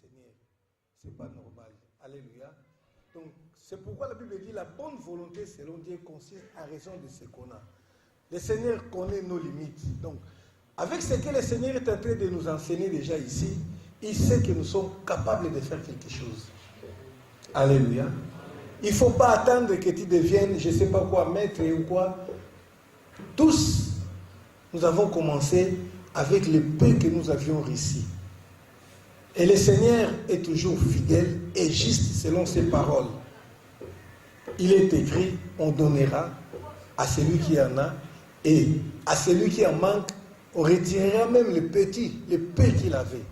Seigneur. Ce n'est pas normal. Alléluia. Donc, c'est pourquoi la Bible dit la bonne volonté selon Dieu consiste à raison de ce qu'on a. Le Seigneur connaît nos limites. Donc, avec ce que le Seigneur est en train de nous enseigner déjà ici, il sait que nous sommes capables de faire quelque chose. Alléluia. Il ne faut pas attendre que tu deviennes, je ne sais pas quoi, maître ou quoi. Tous, nous avons commencé avec le peu que nous avions réussi. Et le Seigneur est toujours fidèle et juste selon ses paroles. Il est écrit, on donnera à celui qui en a, et à celui qui en manque, on retirera même le peu qu'il avait.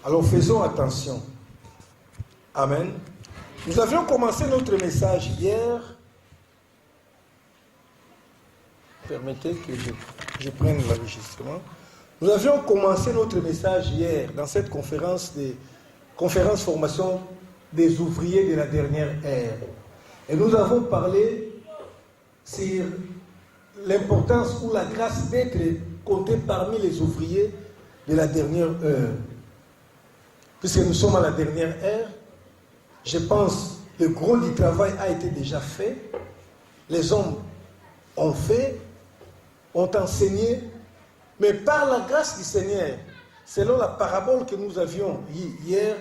Alors faisons attention. Amen. Nous avions commencé notre message hier. Permettez que je prenne l'enregistrement. Nous avions commencé notre message hier dans cette conférence formation des ouvriers de la dernière ère. Et nous avons parlé sur l'importance ou la grâce d'être compté parmi les ouvriers de la dernière heure. Puisque nous sommes à la dernière ère, je pense que le gros du travail a été déjà fait. Les hommes ont fait, ont enseigné, mais par la grâce du Seigneur, selon la parabole que nous avions hier,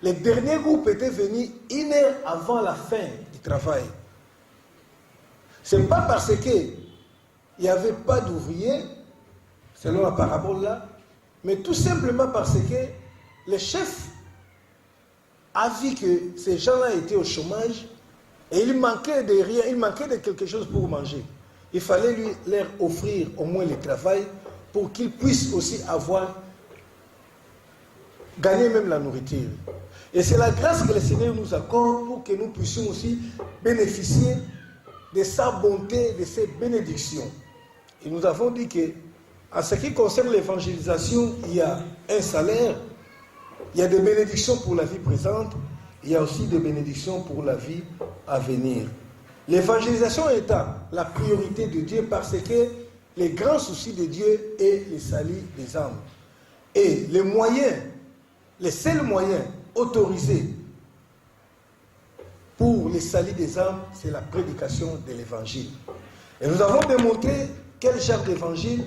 les derniers groupes étaient venus 1 heure avant la fin du travail. Ce n'est pas parce qu'il n'y avait pas d'ouvriers, selon la parabole là, mais tout simplement parce que le chef a vu que ces gens-là étaient au chômage et il manquait de rien, il manquait de quelque chose pour manger. Il fallait leur offrir au moins le travail pour qu'ils puissent aussi gagner même la nourriture. Et c'est la grâce que le Seigneur nous accorde pour que nous puissions aussi bénéficier de sa bonté, de ses bénédictions. Et nous avons dit que, en ce qui concerne l'évangélisation, il y a un salaire, il y a des bénédictions pour la vie présente, il y a aussi des bénédictions pour la vie à venir. L'évangélisation étant la priorité de Dieu parce que le grand souci de Dieu est le salut des âmes. Et le seul moyen autorisé pour le salut des âmes, c'est la prédication de l'évangile. Et nous avons démontré quel genre d'évangile,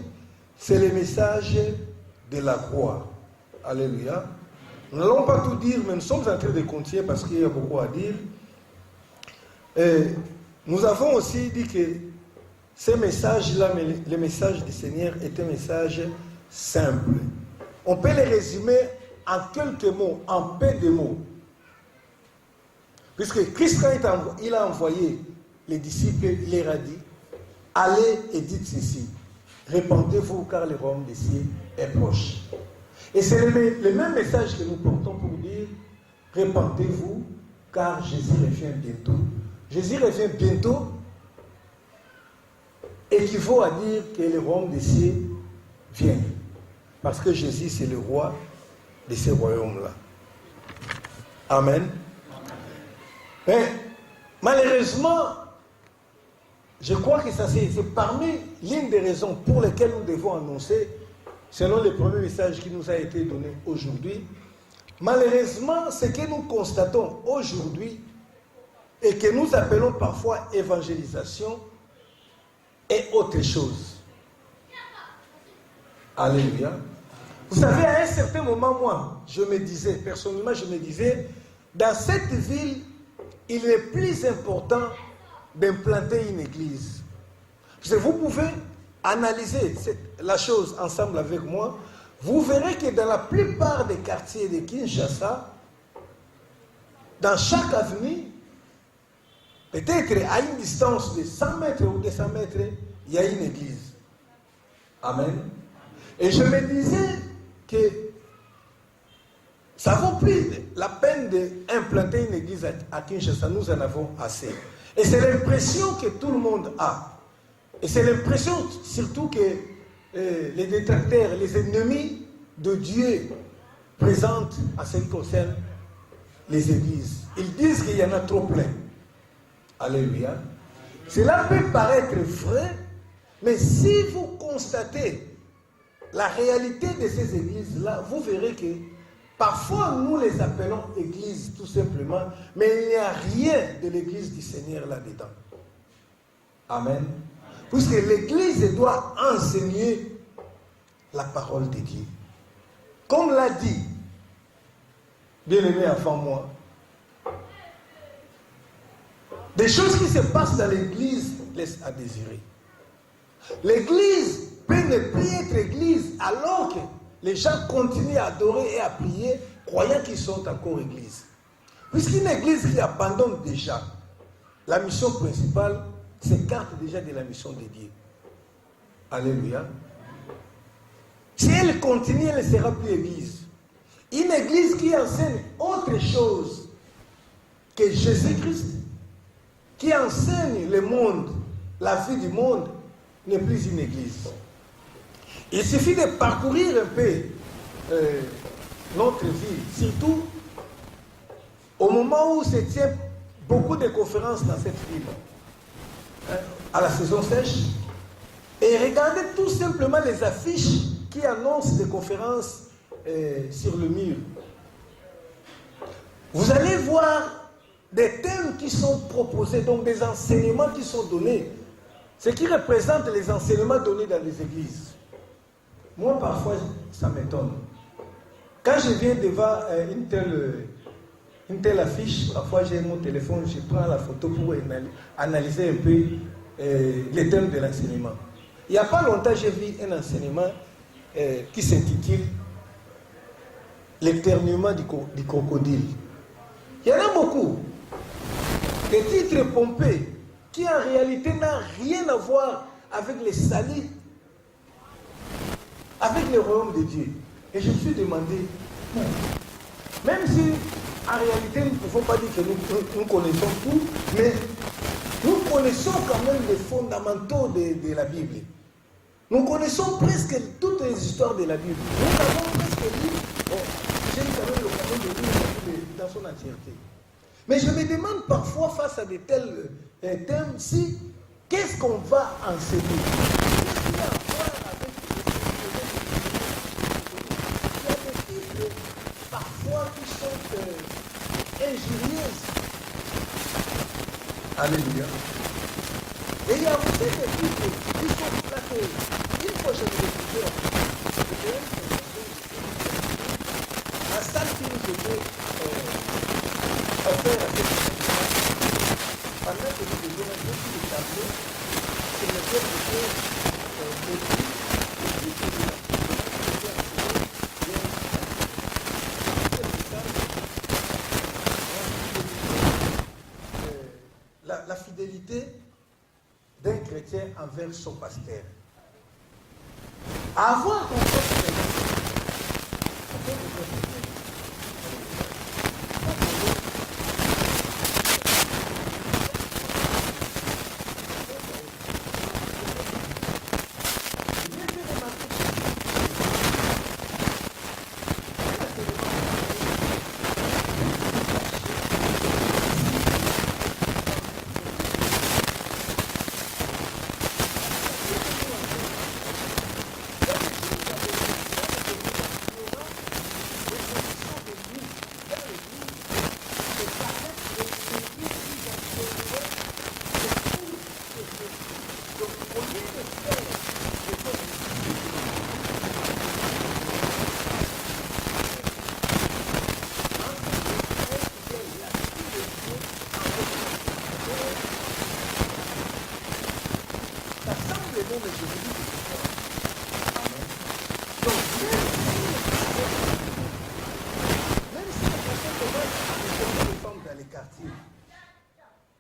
c'est le message de la croix. Alléluia. Nous n'allons pas tout dire, mais nous sommes en train de continuer parce qu'il y a beaucoup à dire. Et nous avons aussi dit que ce message-là, le message du Seigneur est un message simple. On peut le résumer en quelques mots, en peu de mots. Puisque Christ, quand il a envoyé les disciples, il leur a dit, allez et dites ceci, répandez-vous car le royaume des cieux est proche. Et c'est le même message que nous portons pour dire, répandez-vous car Jésus revient bientôt. Jésus revient bientôt équivaut à dire que le royaume des cieux vient. Parce que Jésus, c'est le roi de ce royaume-là. Amen. Mais malheureusement, je crois que ça c'est parmi l'une des raisons pour lesquelles nous devons annoncer, selon le premier message qui nous a été donné aujourd'hui, malheureusement, ce que nous constatons aujourd'hui et que nous appelons parfois évangélisation est autre chose. Alléluia. Vous savez, à un certain moment, moi, personnellement, je me disais, dans cette ville, il est plus important d'implanter une église. Parce que vous pouvez analyser la chose ensemble avec moi, vous verrez que dans la plupart des quartiers de Kinshasa, dans chaque avenue, peut-être à une distance de 100 mètres ou 200 mètres, il y a une église. Amen. Et je me disais que ça vaut plus la peine d'implanter une église à Kinshasa, nous en avons assez. Et c'est l'impression que tout le monde a. Et c'est l'impression surtout que les détracteurs, les ennemis de Dieu présentent à ce qui concerne les églises. Ils disent qu'il y en a trop plein. Alléluia. Cela peut paraître vrai, mais si vous constatez la réalité de ces églises-là, vous verrez que Parfois, nous les appelons églises tout simplement, mais il n'y a rien de l'église du Seigneur là-dedans. Amen. Puisque l'église doit enseigner la parole de Dieu. Comme l'a dit, bien-aimé enfant moi, des choses qui se passent dans l'église laissent à désirer. L'église peut ne plus être église alors que les gens continuent à adorer et à prier, croyant qu'ils sont encore église. Puisqu'une église qui abandonne déjà la mission principale s'écarte déjà de la mission de Dieu. Alléluia. Si elle continue, elle ne sera plus église. Une église qui enseigne autre chose que Jésus-Christ, qui enseigne le monde, la vie du monde, n'est plus une église. Il suffit de parcourir un peu notre ville, surtout au moment où se tiennent beaucoup de conférences dans cette ville, à la saison sèche, et regardez tout simplement les affiches qui annoncent des conférences sur le mur. Vous allez voir des thèmes qui sont proposés, donc des enseignements qui sont donnés, ce qui représente les enseignements donnés dans les églises. Moi, parfois, ça m'étonne. Quand je viens devant une telle affiche, parfois j'ai mon téléphone, je prends la photo pour analyser un peu les thèmes de l'enseignement. Il n'y a pas longtemps, j'ai vu un enseignement qui s'intitule « L'éternuement du crocodile ». Il y en a beaucoup. Des titres pompés qui en réalité n'ont rien à voir avec les saluts, avec le royaume de Dieu. Et je me suis demandé, même si en réalité nous ne pouvons pas dire que nous connaissons tout, mais nous connaissons quand même les fondamentaux de la Bible. Nous connaissons presque toutes les histoires de la Bible. Nous avons presque lu, j'ai eu quand même l'occasion de lire la Bible dans son entièreté. Mais je me demande parfois face à de tels thèmes, si qu'est-ce qu'on va enseigner? Qu'est-ce qu'il y a à voir avec il y a des titres parfois qui sont injurieuses. Alléluia. Et il y a aussi des titres qui sont flattés. Une fois je me disais, la salle qui nous était offerte à cette pendant que nous devions un peu de tableau, sur lequel la fidélité d'un chrétien envers son pasteur. Avoir ton pasteur,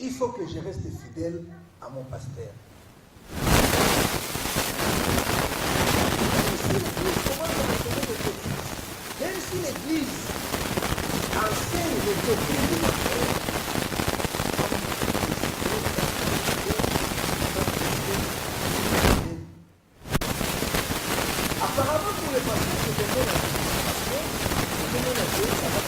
il faut que je reste fidèle à mon pasteur. Même si l'Église enseigne les doctrines de la foi, apparemment pour les pasteurs, c'est bien la ça va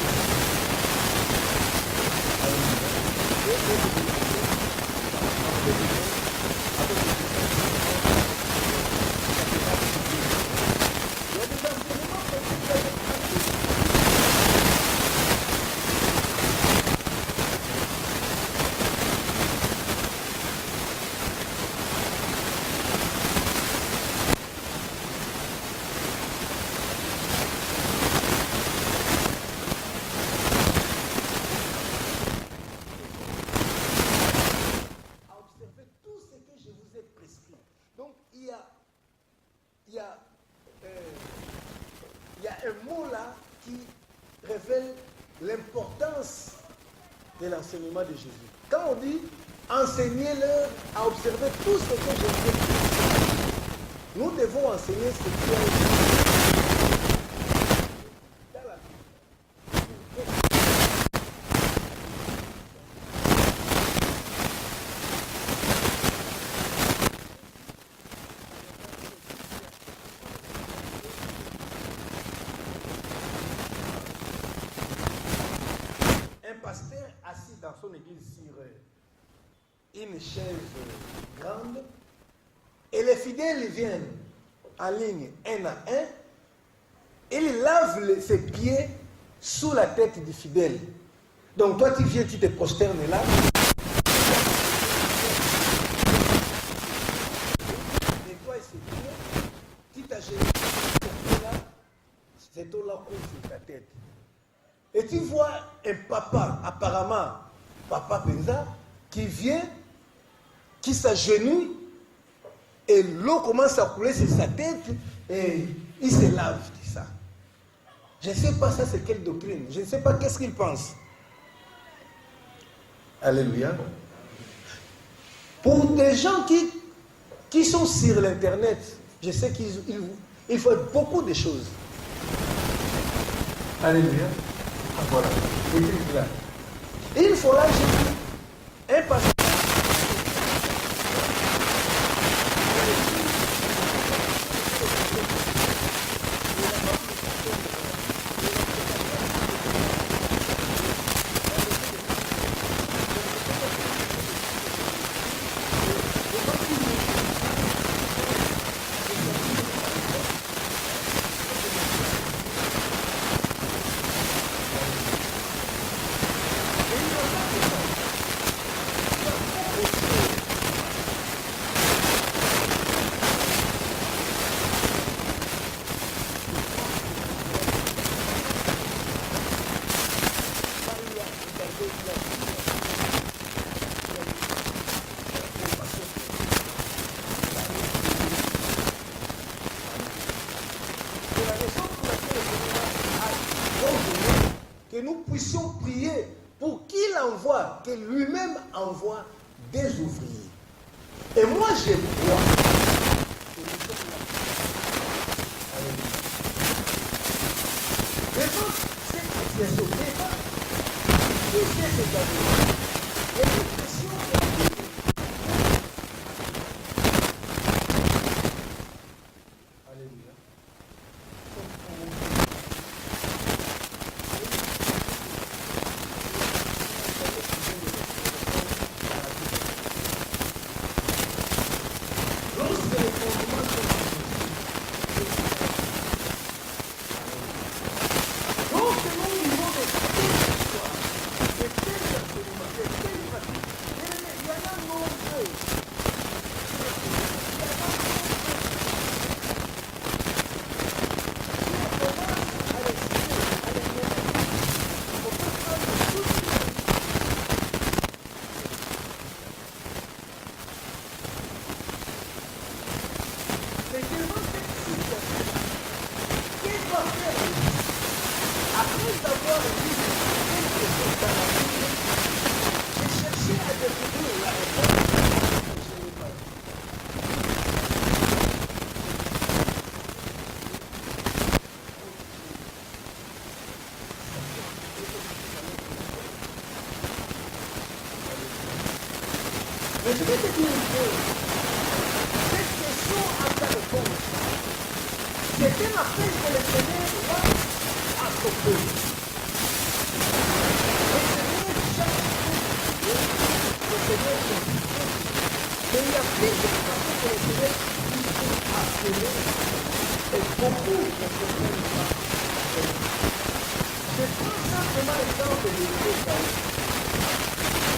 révèle l'importance de l'enseignement de Jésus. Quand on dit enseignez-leur à observer tout ce que Jésus dit, nous devons enseigner ce qui est dans la Bible. Un pasteur assis dans son église sur une chaise grande, et les fidèles viennent en ligne un à un, et il lave ses pieds sous la tête du fidèle. Donc toi tu viens, tu te prosternes là, nettoie ses pieds, tu t'agenouilles là, cette eau-là coule sur ta tête. Et tu vois un papa, apparemment, papa Benza, qui vient, qui s'agenouille, et l'eau commence à couler sur sa tête, et il se lave de ça. Je ne sais pas ça c'est quelle doctrine, je ne sais pas qu'est-ce qu'il pense. Alléluia. Pour des gens qui sont sur l'internet, je sais qu'il faut beaucoup de choses. Alléluia. Ah, voilà. Et une fois là, j'ai vu un pasteur. Que nous puissions prier pour qu'il envoie, que lui-même envoie des ouvriers. Et moi, je crois que nous sommes là. Devant cette question, devant qui c'est cet avenir, et une question Alléluia. Mais je vais te dire une chose. Cette question à ta réponse, c'est un appel que le Seigneur lance à son peuple. Le Seigneur chaque jour, le Seigneur consiste. Mais il y a plusieurs façons que le Seigneur puisse appeler et beaucoup ne comprennent pas. Je prends simplement l'exemple de Jésus.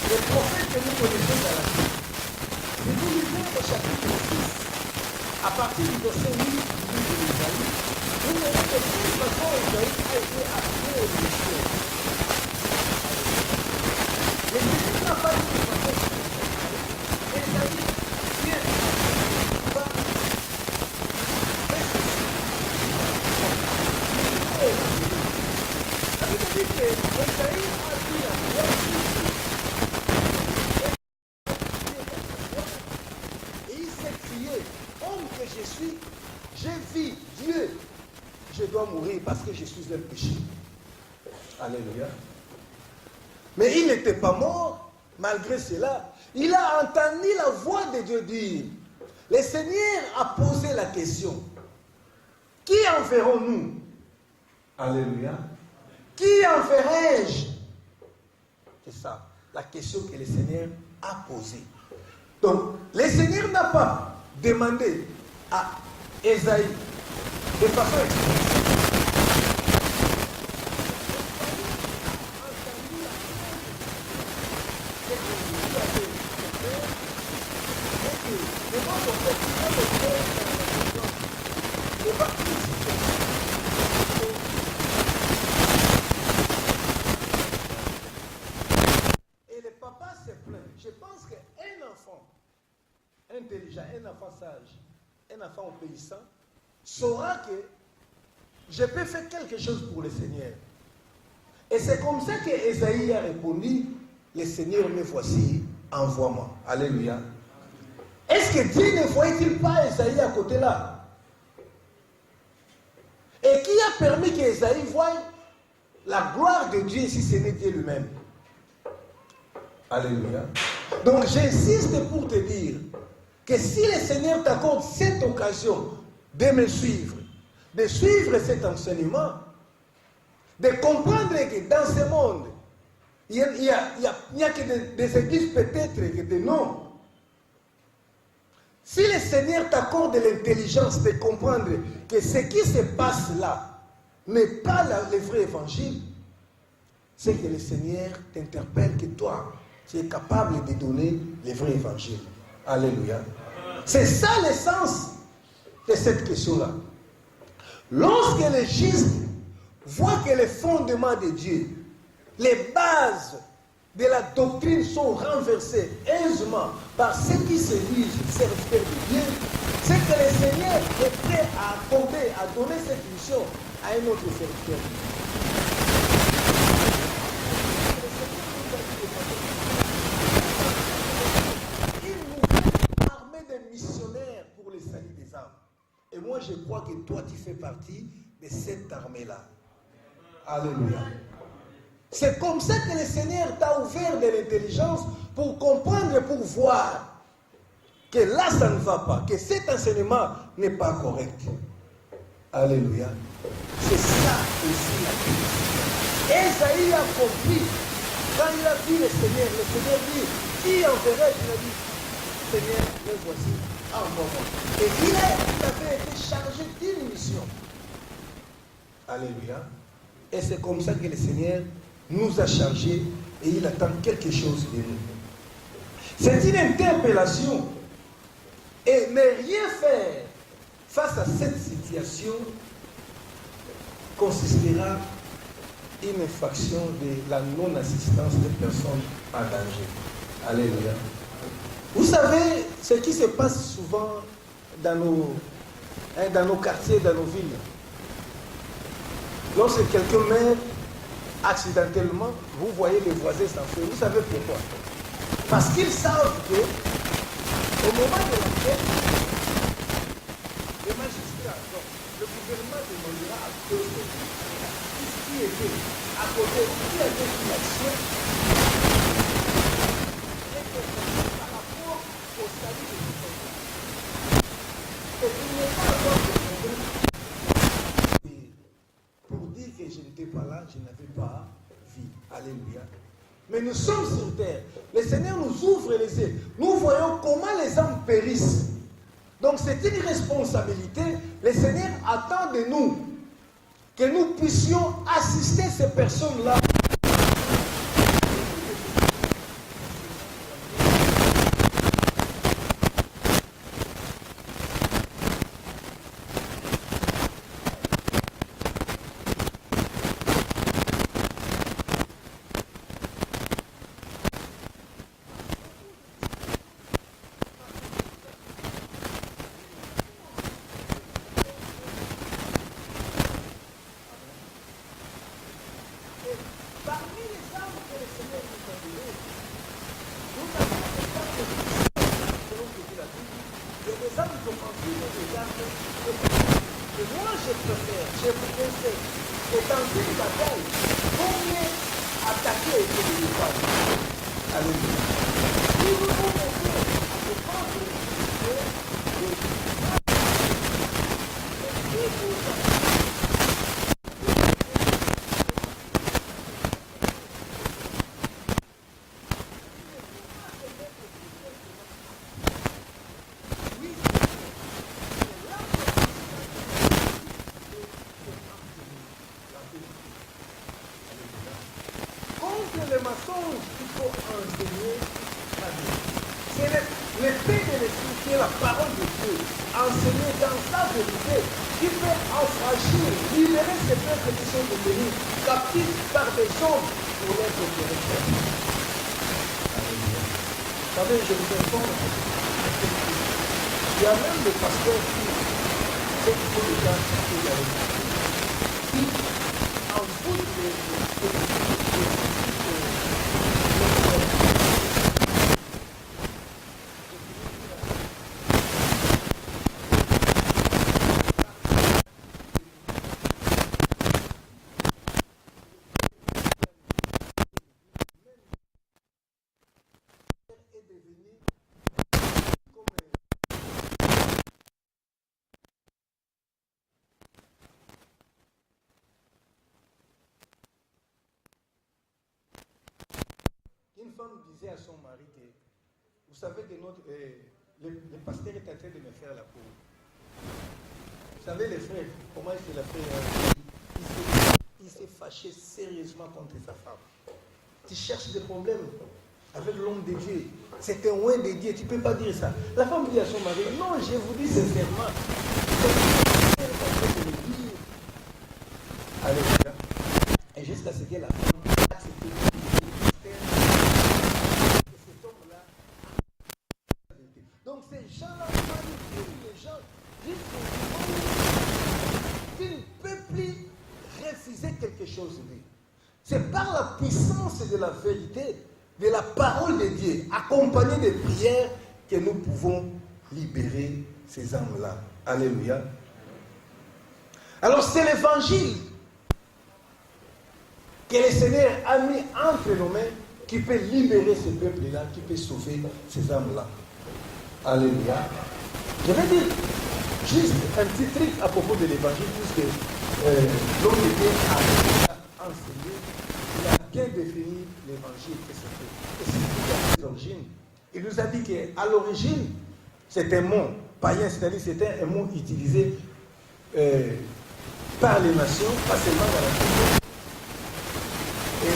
Le prophète que nous connaissons dans la Bible. Si vous lisez au chapitre 6, à partir du verset 8 du livre de l'Isaïe, vous verrez que quelle façon Isaïe a été appelé au ministère. Le Seigneur n'a pas dit de façon spéciale. Isaïe, viens, va, fais ceci. dit que Esaïe a dit la et il s'est crié, homme que je suis, j'ai vu Dieu, je dois mourir parce que je suis un péché. Alléluia. Mais il n'était pas mort, malgré cela. Il a entendu la voix de Dieu dire, le Seigneur a posé la question, qui enverrons-nous? Alléluia. Qui enverrai-je? C'est ça, la question que le Seigneur a posée. Donc, le Seigneur n'a pas demandé à Esaïe de façon explicite. Et le papa se plaint. Je pense qu'un enfant intelligent, un enfant sage, un enfant obéissant, saura que je peux faire quelque chose pour le Seigneur. Et c'est comme ça que Esaïe a répondu, le Seigneur me voici, envoie-moi. Alléluia. Est-ce que Dieu ne voyait-il pas Esaïe à côté là? Et qui a permis qu'Esaïe voie la gloire de Dieu si ce n'est Dieu lui-même? Alléluia. Donc j'insiste pour te dire que si le Seigneur t'accorde cette occasion de me suivre, de suivre cet enseignement, de comprendre que dans ce monde, il n'y a que des églises peut-être que des noms. Si le Seigneur t'accorde l'intelligence de comprendre que ce qui se passe là n'est pas le vrai évangile, c'est que le Seigneur t'interpelle que toi, tu es capable de donner le vrai évangile. Alléluia. C'est ça l'essence de cette question-là. Lorsque les justes voient que les fondements de Dieu, les bases de la doctrine sont renversées aisément par ceux qui se disent serviteurs de Dieu, c'est que le Seigneur est prêt à accorder, à donner cette mission à un autre serviteur. Il nous a armé de missionnaires pour le salut des âmes. Et moi, je crois que toi, tu fais partie de cette armée-là. Alléluia. C'est comme ça que le Seigneur t'a ouvert de l'intelligence pour comprendre, pour voir que là, ça ne va pas, que cet enseignement n'est pas correct. Alléluia. C'est ça aussi la crise. Esaïe a compris. Quand il a vu le Seigneur dit, qui enverrait? Il a dit, Seigneur, me voici, envoie-moi. Et il avait été chargé d'une mission. Alléluia. Et c'est comme ça que le Seigneur nous a chargés et il attend quelque chose de nous. C'est une interpellation. Et ne rien faire face à cette situation consistera une infraction de la non-assistance des personnes en danger. Alléluia. Vous savez ce qui se passe souvent dans nos quartiers, dans nos villes. Lorsque quelqu'un meurt accidentellement, vous voyez les voisins s'enfuir. Vous savez pourquoi? Parce qu'ils savent que au moment de la fête, les magistrats, donc, le gouvernement demandera à tous ce qui était à côté, qui avait une action, par rapport au salut de l'État. Et il n'est pas encore de problème. Pour dire que je n'étais pas là, je n'avais pas vu. Alléluia. Mais nous sommes sur terre. Le Seigneur nous ouvre les yeux. Nous voyons comment les âmes périssent. Donc c'est une responsabilité. Le Seigneur attend de nous que nous puissions assister ces personnes-là. que le Seigneur nous a donné, nous n'avons pas de selon ce qu'il a dit. Il y a des âmes offensives et des âmes offensives. Et moi, je préfère, je vous conseille, que dans une bataille, vaut mieux attaquer que de défendre. Alléluia. Si vous vous mettez à défendre contre le mensonge, il faut enseigner la vérité. C'est l'épée de l'esprit qui est la parole de Dieu, enseignée dans sa vérité, qui peut affranchir, libérer ces peuples qui sont devenus captifs par des hommes pour l'être opérateur. Vous savez, je vous informe, il y a même des pasteurs qui sont déjà cités dans les qui, en bout de une femme disait à son mari que, vous savez que le pasteur est en train de me faire la peau. Vous savez les frères, comment est-ce qu'il a fait il s'est fâché sérieusement contre sa femme. Tu cherches des problèmes avec l'homme de Dieu. C'est un oint de Dieu, tu ne peux pas dire ça. La femme dit à son mari, non, je vous dis sincèrement. Alléluia. Et jusqu'à ce que la femme accepte cet homme-là. Donc ces gens-là manipulent les gens jusqu'au moment où tu ne peux plus refuser quelque chose de Dieu. C'est par la puissance de la vérité, de la parole de Dieu, accompagnée des prières, que nous pouvons libérer ces âmes-là. Alléluia. Alors c'est l'évangile que le Seigneur a mis entre nos mains qui peut libérer ce peuple-là, qui peut sauver ces âmes-là. Alléluia. Je vais dire juste un petit truc à propos de l'évangile, puisque l'homme de Dieu a enseigné, il a bien défini l'évangile que c'était. Et c'est l'origine. Il nous a dit qu'à l'origine, c'est un mot païen, c'est-à-dire c'était un mot utilisé par les nations, pas seulement dans la culture. Et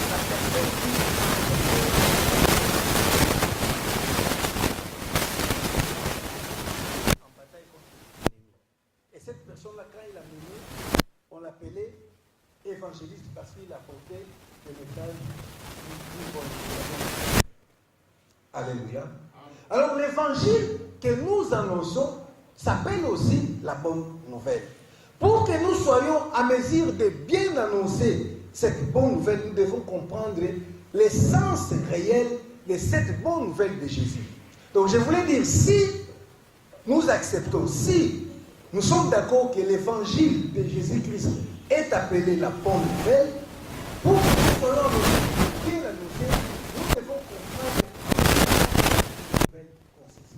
la personne qui en bataille contre l'ennemi. Et cette personne-là, quand il a mené, on l'appelait évangéliste parce qu'il apportait le message du bon Dieu. Alléluia. Alors l'évangile que nous annonçons s'appelle aussi la bonne nouvelle. Pour que nous soyons à mesure de bien annoncer cette bonne nouvelle, nous devons comprendre l'essence réelle de cette bonne nouvelle de Jésus. Donc je voulais dire, si nous acceptons, si nous sommes d'accord que l'évangile de Jésus-Christ est appelé la bonne nouvelle, pour que nous soyons bien annoncés, nous devons comprendre la nouvelle consiste.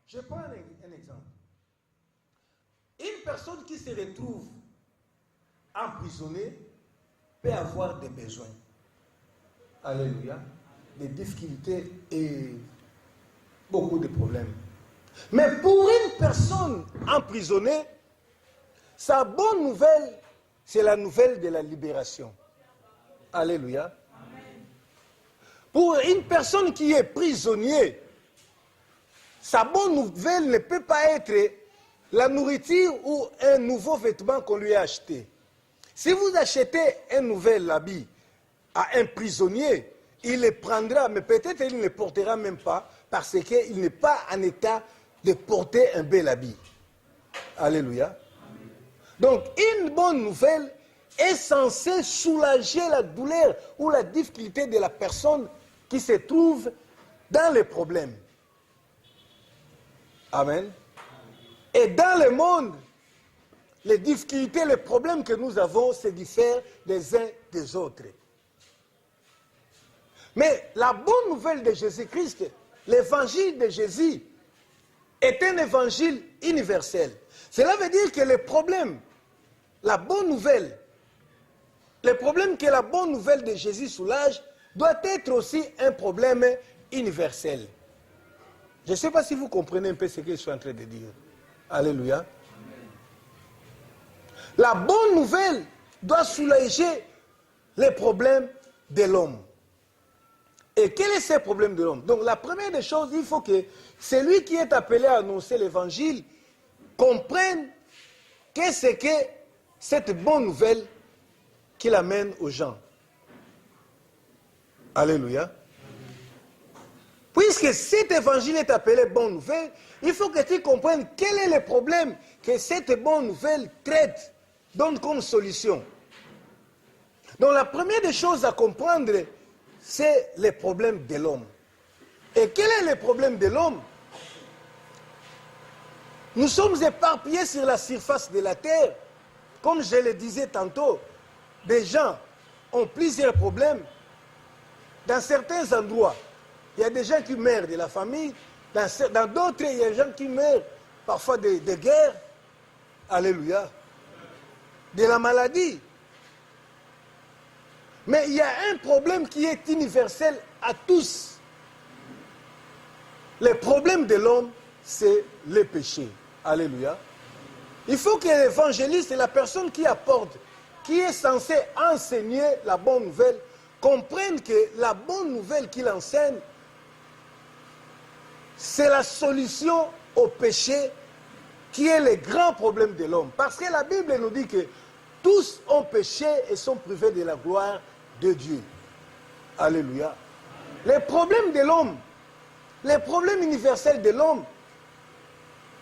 Je prends un exemple. Une personne qui se retrouve emprisonnée peut avoir des besoins. Alléluia. Des difficultés et beaucoup de problèmes. Mais pour une personne emprisonnée, sa bonne nouvelle, c'est la nouvelle de la libération. Alléluia. Pour une personne qui est prisonnier, sa bonne nouvelle ne peut pas être la nourriture ou un nouveau vêtement qu'on lui a acheté. Si vous achetez un nouvel habit à un prisonnier, il le prendra, mais peut-être il ne le portera même pas parce qu'il n'est pas en état de porter un bel habit. Alléluia. Donc, une bonne nouvelle est censée soulager la douleur ou la difficulté de la personne qui se trouve dans les problèmes. Amen. Et dans le monde, les difficultés, les problèmes que nous avons se diffèrent des uns des autres. Mais la bonne nouvelle de Jésus-Christ, l'évangile de Jésus, est un évangile universel. Cela veut dire que les problèmes, la bonne nouvelle, les problèmes que la bonne nouvelle de Jésus soulage, doit être aussi un problème universel. Je ne sais pas si vous comprenez un peu ce que je suis en train de dire. Alléluia. La bonne nouvelle doit soulager les problèmes de l'homme. Et quel est ce problème de l'homme? Donc la première des choses, il faut que celui qui est appelé à annoncer l'évangile comprenne qu'est-ce que cette bonne nouvelle qu'il amène aux gens. Alléluia. Puisque cet évangile est appelé bonne nouvelle, il faut que tu comprennes quel est le problème que cette bonne nouvelle traite, donne comme solution. Donc la première des choses à comprendre, c'est les problèmes de l'homme. Et quel est le problème de l'homme? Nous sommes éparpillés sur la surface de la terre. Comme je le disais tantôt, des gens ont plusieurs problèmes. Dans certains endroits, il y a des gens qui meurent de la famille. Dans d'autres, il y a des gens qui meurent parfois de guerre. Alléluia. De la maladie. Mais il y a un problème qui est universel à tous. Le problème de l'homme, c'est le péché. Alléluia. Il faut que l'évangéliste et la personne qui apporte, qui est censé enseigner la bonne nouvelle, comprennent que la bonne nouvelle qu'il enseigne, c'est la solution au péché qui est le grand problème de l'homme. Parce que la Bible nous dit que tous ont péché et sont privés de la gloire de Dieu. Alléluia. Les problèmes de l'homme, les problèmes universels de l'homme,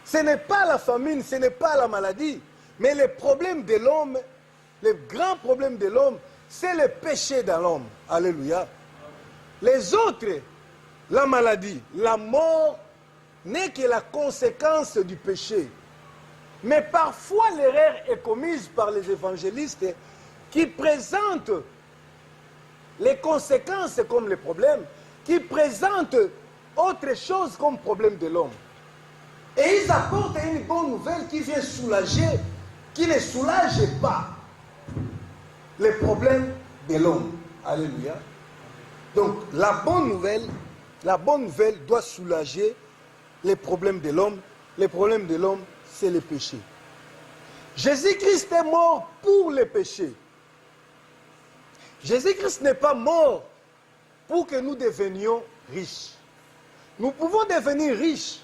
ce n'est pas la famine, ce n'est pas la maladie, mais les problèmes de l'homme, le grand problème de l'homme, c'est le péché dans l'homme. Alléluia. Les autres, la maladie, la mort, n'est que la conséquence du péché. Mais parfois l'erreur est commise par les évangélistes qui présentent les conséquences comme les problèmes, qui présentent autre chose comme problème de l'homme. Et ils apportent une bonne nouvelle qui vient soulager, qui ne soulage pas les problèmes de l'homme. Alléluia. Donc la bonne nouvelle doit soulager les problèmes de l'homme. Les problèmes de l'homme, c'est le péché. Jésus-Christ est mort pour le péché. Jésus-Christ n'est pas mort pour que nous devenions riches. Nous pouvons devenir riches,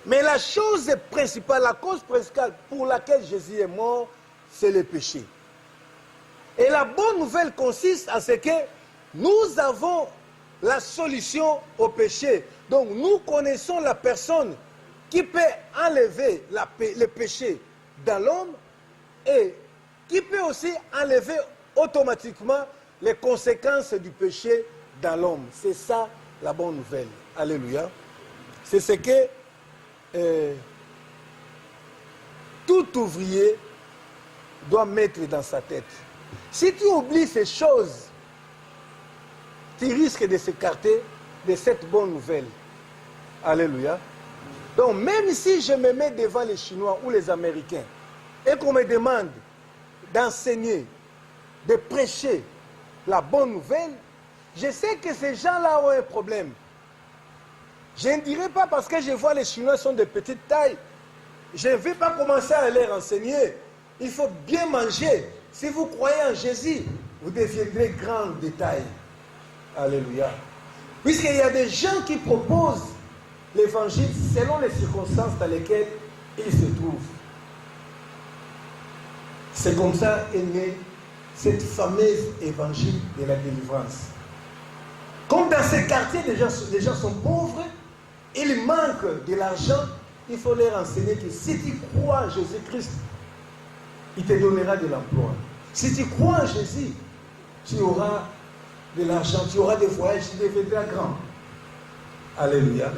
mais la chose principale, la cause principale pour laquelle Jésus est mort, c'est le péché. Et la bonne nouvelle consiste à ce que nous avons la solution au péché. Donc nous connaissons la personne qui peut enlever le péché dans l'homme et qui peut aussi enlever automatiquement les conséquences du péché dans l'homme. C'est ça la bonne nouvelle. Alléluia. C'est ce que tout ouvrier doit mettre dans sa tête. Si tu oublies ces choses, tu risques de s'écarter de cette bonne nouvelle. Alléluia. Donc même si je me mets devant les Chinois ou les Américains et qu'on me demande d'enseigner, de prêcher la bonne nouvelle, je sais que ces gens-là ont un problème. Je ne dirais pas parce que je vois les Chinois sont de petite taille, je ne vais pas commencer à leur enseigner. Il faut bien manger. Si vous croyez en Jésus, vous deviendrez grand de taille. Alléluia. Puisqu'il y a des gens qui proposent l'évangile selon les circonstances dans lesquelles ils se trouvent. C'est comme ça qu'est née cette fameuse évangile de la délivrance. Comme dans ces quartiers, les gens sont pauvres, ils manquent de l'argent, il faut leur enseigner que si tu crois en Jésus-Christ, il te donnera de l'emploi. Si tu crois en Jésus, tu auras de l'argent, tu auras des voyages, tu deviendras grand. Alléluia.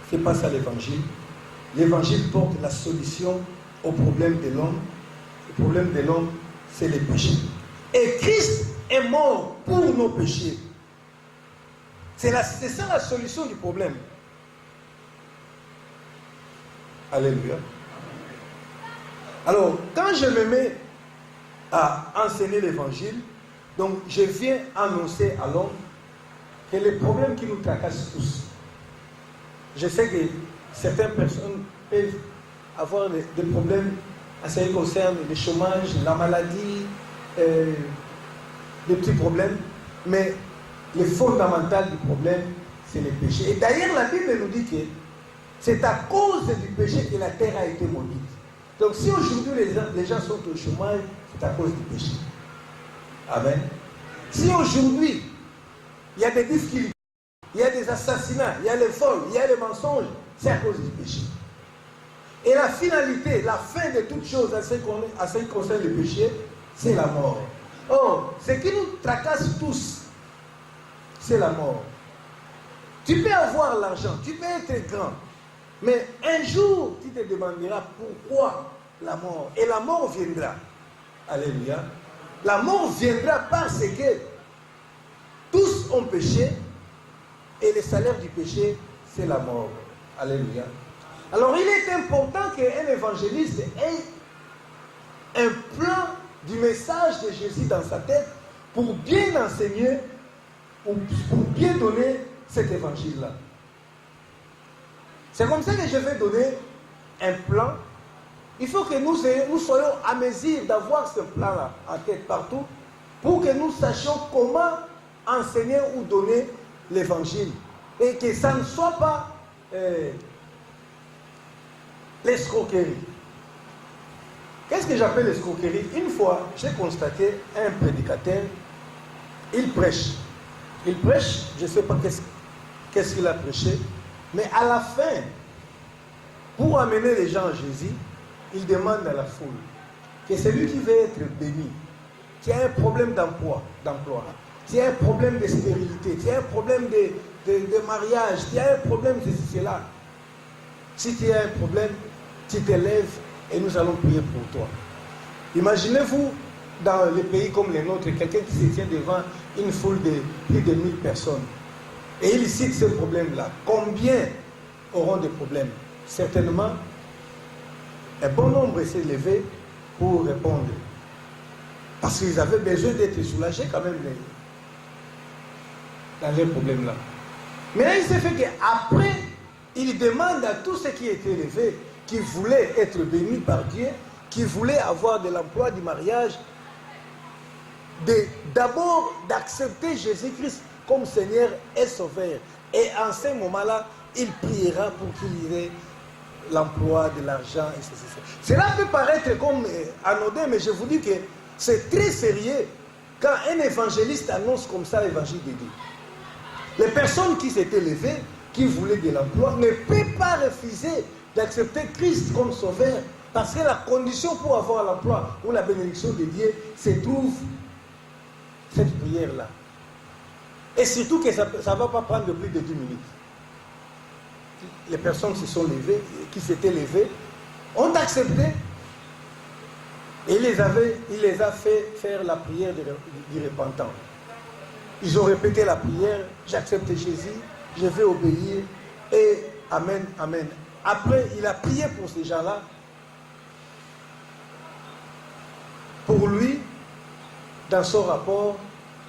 Ce n'est pas ça l'évangile. L'évangile porte la solution au problème de l'homme. Le problème de l'homme, c'est les péchés. Et Christ est mort pour nos péchés. C'est ça la solution du problème. Alléluia. Alors, quand je me mets à enseigner l'évangile, donc je viens annoncer à l'homme que les problèmes qui nous tracassent tous, je sais que certaines personnes peuvent avoir des problèmes en ce qui concerne le chômage, la maladie, des petits problèmes, mais le fondamental du problème, c'est le péché. Et d'ailleurs, la Bible nous dit que c'est à cause du péché que la terre a été maudite. Donc si aujourd'hui les gens sont au chômage, c'est à cause du péché. Amen. Si aujourd'hui, il y a des difficultés, il y a des assassinats, il y a les vols, il y a les mensonges, c'est à cause du péché. Et la finalité, la fin de toutes choses à ce qui concerne le péché, c'est la mort. Or, ce qui nous tracasse tous, c'est la mort. Tu peux avoir l'argent, tu peux être grand, mais un jour, tu te demanderas pourquoi la mort. Et la mort viendra. Alléluia. La mort viendra parce que tous ont péché et le salaire du péché, c'est la mort. Alléluia. Alors, il est important qu'un évangéliste ait un plan du message de Jésus dans sa tête pour bien enseigner, pour bien donner cet évangile-là. C'est comme ça que je vais donner un plan. Il faut que nous soyons à mesure d'avoir ce plan-là en tête partout pour que nous sachions comment enseigner ou donner l'évangile. Et que ça ne soit pas l'escroquerie. Qu'est-ce que j'appelle l'escroquerie? Une fois, j'ai constaté un prédicateur, il prêche. Il prêche, je ne sais pas qu'est-ce qu'il a prêché, mais à la fin, pour amener les gens à Jésus, il demande à la foule que celui qui veut être béni, qui a un problème d'emploi, qui a un problème de stérilité, qui a un problème de mariage, qui a un problème de cela, si tu as un problème, tu te lèves et nous allons prier pour toi. Imaginez-vous dans les pays comme les nôtres, quelqu'un qui se tient devant une foule de plus de 1000 personnes et il cite ce problème-là. Combien auront des problèmes? Certainement, un bon nombre s'est levé pour répondre. Parce qu'ils avaient besoin d'être soulagés quand même dans les problèmes-là. Mais là, il s'est fait qu'après, il demande à tous ceux qui étaient levés, qui voulaient être bénis par Dieu, qui voulaient avoir de l'emploi, du mariage, d'abord d'accepter Jésus-Christ comme Seigneur et Sauveur. Et en ce moment-là, il priera pour qu'il ait l'emploi, de l'argent, etc. Cela peut paraître comme anodin, mais je vous dis que c'est très sérieux quand un évangéliste annonce comme ça l'évangile de Dieu. Les personnes qui s'étaient levées, qui voulaient de l'emploi, ne peuvent pas refuser d'accepter Christ comme Sauveur, parce que la condition pour avoir l'emploi ou la bénédiction de Dieu se trouve cette prière-là. Et surtout que ça ne va pas prendre plus de 10 minutes. Les personnes se sont levées, qui s'étaient levées, ont accepté et il les a fait faire la prière du repentant. Ils ont répété la prière, j'accepte Jésus, je vais obéir. Et Amen, amen. Après, il a prié pour ces gens-là. Pour lui, dans son rapport,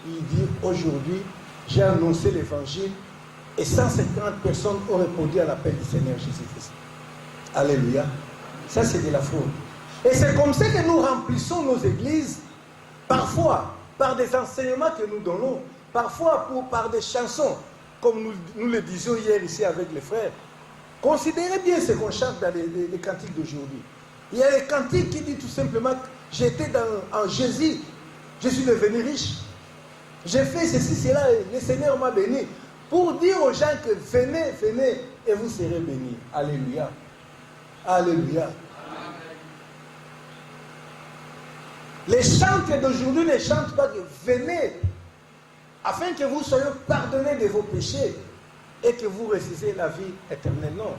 il dit aujourd'hui, j'ai annoncé l'évangile et 150 personnes ont répondu à l'appel du Seigneur Jésus-Christ. Alléluia. Ça, c'est de la fraude. Et c'est comme ça que nous remplissons nos églises, parfois par des enseignements que nous donnons, parfois par des chansons, comme nous le disions hier ici avec les frères. Considérez bien ce qu'on chante dans les cantiques d'aujourd'hui. Il y a les cantiques qui disent tout simplement, j'étais en Jésus, je suis devenu riche. J'ai fait ceci, cela, et le Seigneur m'a béni. Pour dire aux gens que venez, venez, et vous serez bénis. Alléluia. Alléluia. Les chants d'aujourd'hui ne chantent pas que venez, afin que vous soyez pardonnés de vos péchés et que vous recevez la vie éternelle. Non.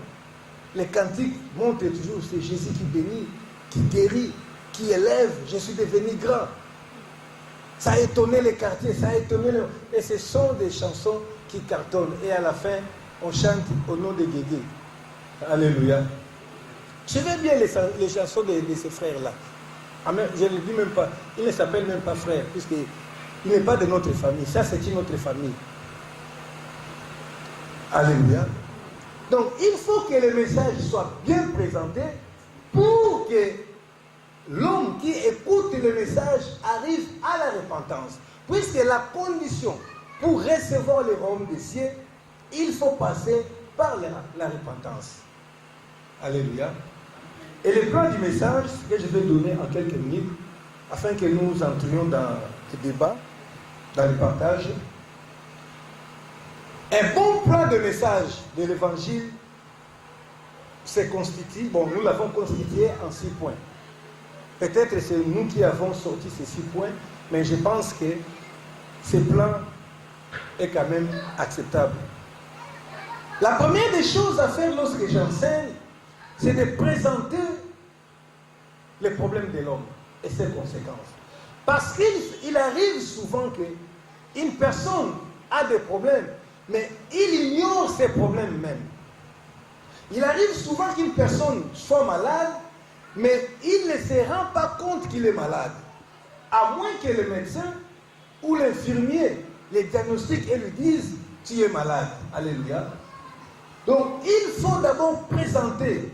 Les cantiques montrent toujours, c'est Jésus qui bénit, qui guérit, qui élève. Je suis devenu grand. Ça a étonné les quartiers, ça a étonné les... Et ce sont des chansons qui cartonnent. Et à la fin, on chante au nom de Guégué. Alléluia. Je vais bien les chansons de ces frères-là. Amen. Je ne le dis même pas. Il ne s'appelle même pas frère, puisqu'il n'est pas de notre famille. Ça, c'est une autre famille. Alléluia. Donc, il faut que le message soit bien présenté pour que l'homme qui écoute le message arrive à la repentance. Puisque la condition pour recevoir le royaume des cieux, il faut passer par la repentance. Alléluia. Et le plan du message que je vais donner en quelques minutes, afin que nous entrions dans le débat, dans le partage. Un bon plan de message de l'évangile se constitue, bon, nous l'avons constitué en 6 points. Peut-être c'est nous qui avons sorti ces 6 points, mais je pense que ce plan est quand même acceptable. La première des choses à faire lorsque j'enseigne, c'est de présenter les problèmes de l'homme et ses conséquences. Parce qu'il arrive souvent qu'une personne a des problèmes, mais il ignore ses problèmes même. Il arrive souvent qu'une personne soit malade, mais il ne se rend pas compte qu'il est malade. À moins que le médecin ou l'infirmier les diagnostiquent et lui disent « tu es malade ». Alléluia. Donc il faut d'abord présenter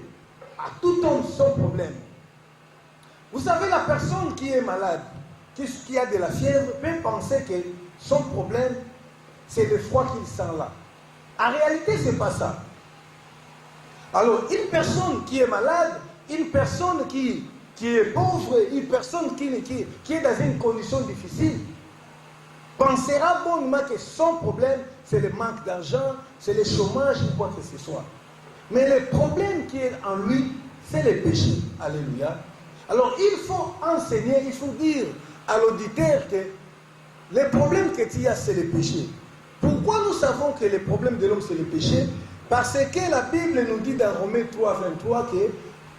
à tout homme son problème. Vous savez, la personne qui est malade, qui a de la fièvre, peut penser que son problème, c'est le froid qu'il sent là. En réalité, ce n'est pas ça. Alors, une personne qui est malade, une personne qui est pauvre, une personne qui est dans une condition difficile, pensera bonnement que son problème, c'est le manque d'argent, c'est le chômage ou quoi que ce soit. Mais le problème qui est en lui, c'est le péché. Alléluia. Alors, il faut enseigner, il faut dire à l'auditeur que le problème que tu as, c'est le péché. Pourquoi nous savons que le problème de l'homme, c'est le péché? Parce que la Bible nous dit dans Romains 3, 23 que